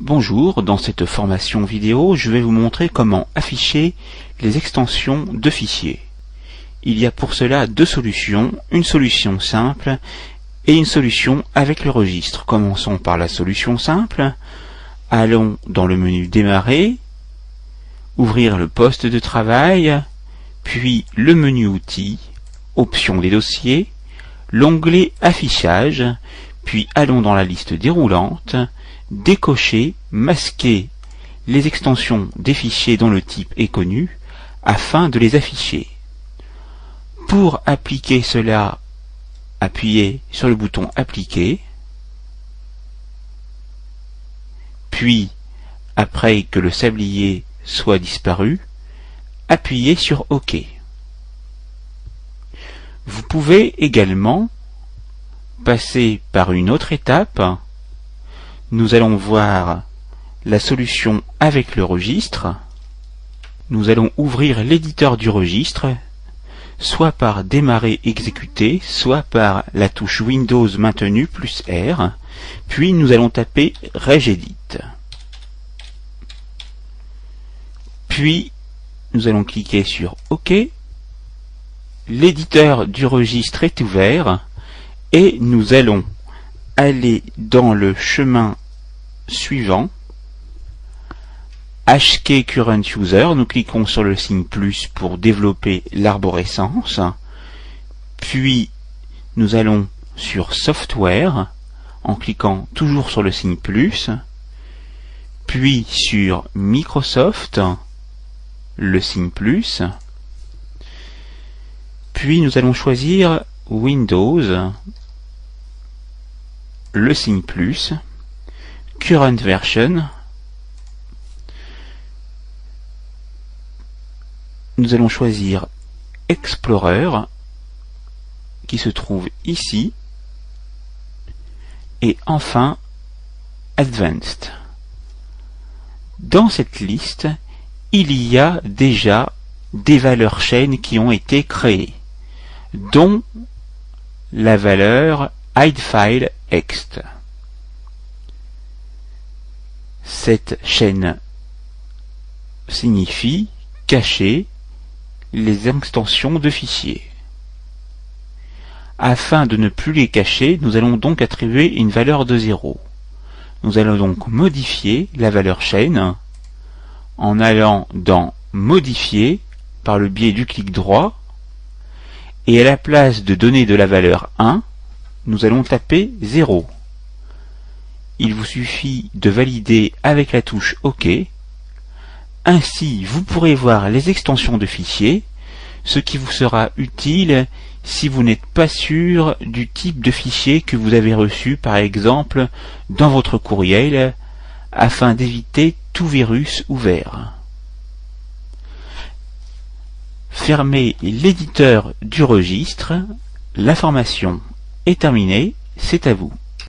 Bonjour, dans cette formation vidéo, je vais vous montrer comment afficher les extensions de fichiers. Il y a pour cela deux solutions, une solution simple et une solution avec le registre. Commençons par la solution simple. Allons dans le menu Démarrer, ouvrir le poste de travail, puis le menu Outils, Options des dossiers, l'onglet Affichage, puis allons dans la liste déroulante, décocher, masquer les extensions des fichiers dont le type est connu afin de les afficher. Pour appliquer cela, appuyez sur le bouton Appliquer, puis après que le sablier soit disparu, appuyez sur OK. Vous pouvez également passer par une autre étape. Nous allons voir la solution avec le registre. Nous allons ouvrir l'éditeur du registre, soit par Démarrer exécuter, soit par la touche Windows maintenue plus R, puis nous allons taper Regedit. Puis nous allons cliquer sur OK. L'éditeur du registre est ouvert et nous allons aller dans le chemin suivant, HK Current User. Nous cliquons sur le signe plus pour développer l'arborescence, puis nous allons sur Software en cliquant toujours sur le signe plus, puis sur Microsoft, le signe plus, puis nous allons choisir Windows, le signe plus, Current Version. Nous allons choisir Explorer, qui se trouve ici, et enfin Advanced. Dans cette liste, il y a déjà des valeurs chaînes qui ont été créées, dont la valeur HideFileExt. Cette chaîne signifie cacher les extensions de fichiers. Afin de ne plus les cacher, nous allons donc attribuer une valeur de 0. Nous allons donc modifier la valeur chaîne en allant dans Modifier par le biais du clic droit, et à la place de donner de la valeur 1, nous allons taper 0. Il vous suffit de valider avec la touche OK. Ainsi, vous pourrez voir les extensions de fichiers, ce qui vous sera utile si vous n'êtes pas sûr du type de fichier que vous avez reçu, par exemple, dans votre courriel, afin d'éviter tout virus ouvert. Fermez l'éditeur du registre. La formation est terminée, c'est à vous.